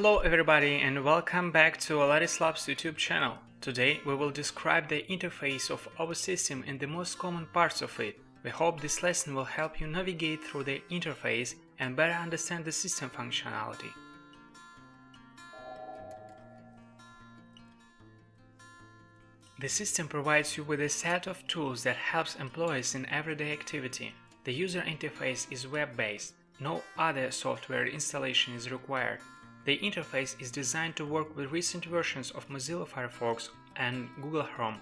Hello everybody and welcome back to Alaris Labs YouTube channel. Today we will describe the interface of our system and the most common parts of it. We hope this lesson will help you navigate through the interface and better understand the system functionality. The system provides you with a set of tools that helps employees in everyday activity. The user interface is web-based. No other software installation is required. The interface is designed to work with recent versions of Mozilla Firefox and Google Chrome.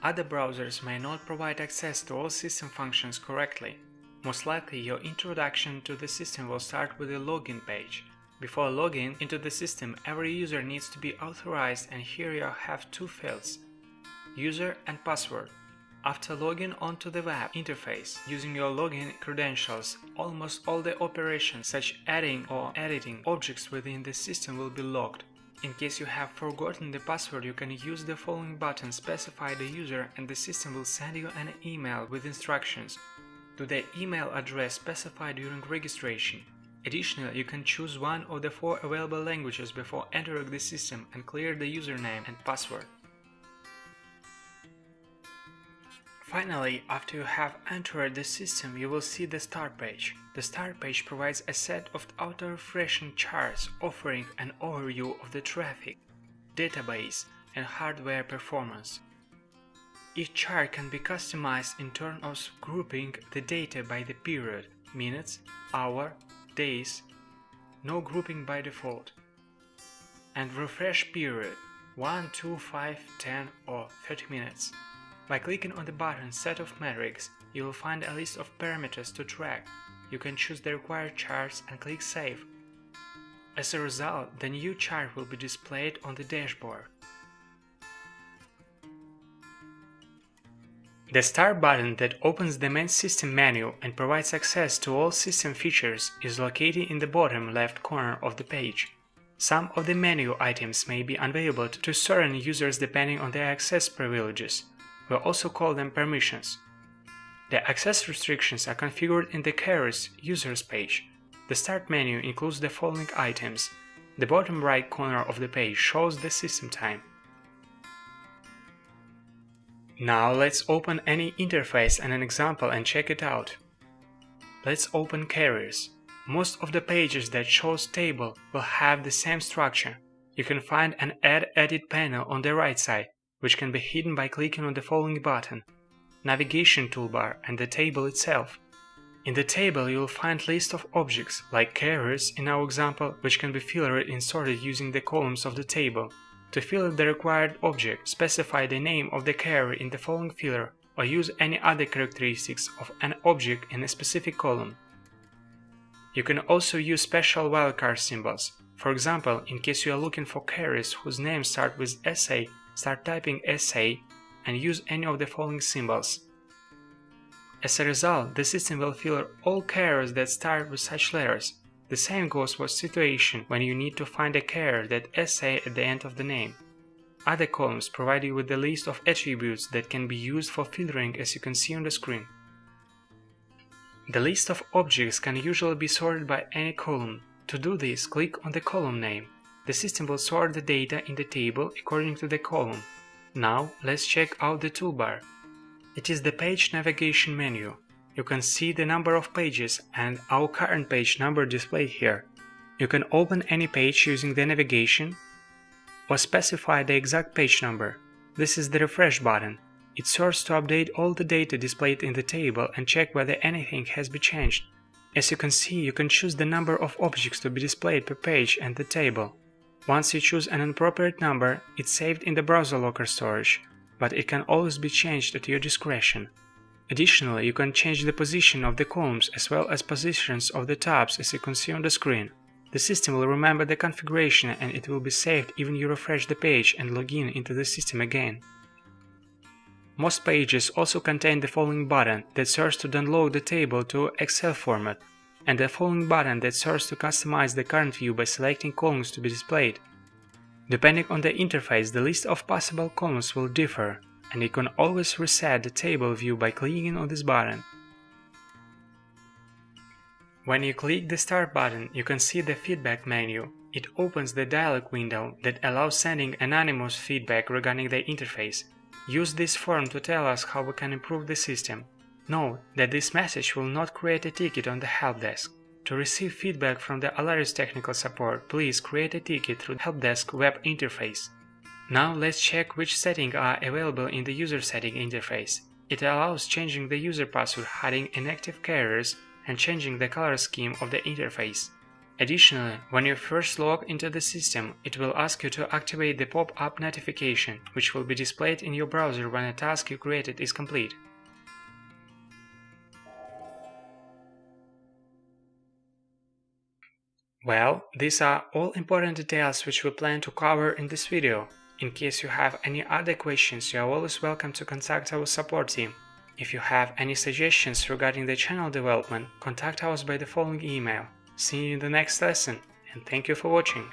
Other browsers may not provide access to all system functions correctly. Most likely, your introduction to the system will start with a login page. Before logging into the system, every user needs to be authorized, and here you have two fields: user and password. After logging onto the web interface using your login credentials, almost all the operations such adding or editing objects within the system will be logged. In case you have forgotten the password, you can use the following button, specify the user, and the system will send you an email with instructions to the email address specified during registration. Additionally, you can choose one of the 4 available languages before entering the system and clear the username and password. Finally, after you have entered the system, you will see the Start page. The Start page provides a set of auto-refreshing charts offering an overview of the traffic, database, and hardware performance. Each chart can be customized in terms of grouping the data by the period, minutes, hour, days, no grouping by default, and refresh period 1, 2, 5, 10, or 30 minutes. By clicking on the button Set of Metrics, you will find a list of parameters to track. You can choose the required charts and click Save. As a result, the new chart will be displayed on the dashboard. The Start button that opens the main system menu and provides access to all system features is located in the bottom left corner of the page. Some of the menu items may be unavailable to certain users depending on their access privileges. We also call them permissions. The access restrictions are configured in the Carriers Users page. The Start menu includes the following items. The bottom right corner of the page shows the system time. Now let's open any interface and an example and check it out. Let's open Carriers. Most of the pages that shows table will have the same structure. You can find an Add Edit panel on the right side, which can be hidden by clicking on the following button: Navigation toolbar and the table itself. In the table you will find list of objects, like carriers in our example, which can be filtered and sorted using the columns of the table. To filter the required object, specify the name of the carrier in the following filter, or use any other characteristics of an object in a specific column. You can also use special wildcard symbols. For example, in case you are looking for carriers whose names start with SA, start typing SA and use any of the following symbols. As a result, the system will filter all carriers that start with such letters. The same goes for situation when you need to find a carrier that SA at the end of the name. Other columns provide you with the list of attributes that can be used for filtering, as you can see on the screen. The list of objects can usually be sorted by any column. To do this, click on the column name. The system will sort the data in the table according to the column. Now, let's check out the toolbar. It is the page navigation menu. You can see the number of pages and our current page number displayed here. You can open any page using the navigation or specify the exact page number. This is the refresh button. It serves to update all the data displayed in the table and check whether anything has been changed. As you can see, you can choose the number of objects to be displayed per page and the table. Once you choose an appropriate number, it's saved in the browser locker storage, but it can always be changed at your discretion. Additionally, you can change the position of the columns as well as positions of the tabs, as you can see on the screen. The system will remember the configuration and it will be saved even you refresh the page and log in into the system again. Most pages also contain the following button that serves to download the table to Excel format, and the following button that serves to customize the current view by selecting columns to be displayed. Depending on the interface, the list of possible columns will differ, and you can always reset the table view by clicking on this button. When you click the Start button, you can see the feedback menu. It opens the dialog window that allows sending anonymous feedback regarding the interface. Use this form to tell us how we can improve the system. Note that this message will not create a ticket on the help desk. To receive feedback from the Alaris technical support, please create a ticket through the help desk web interface. Now let's check which settings are available in the user setting interface. It allows changing the user password, hiding inactive carriers, and changing the color scheme of the interface. Additionally, when you first log into the system, it will ask you to activate the pop-up notification, which will be displayed in your browser when a task you created is complete. Well, these are all important details which we plan to cover in this video. In case you have any other questions, you are always welcome to contact our support team. If you have any suggestions regarding the channel development, contact us by the following email. See you in the next lesson, and thank you for watching.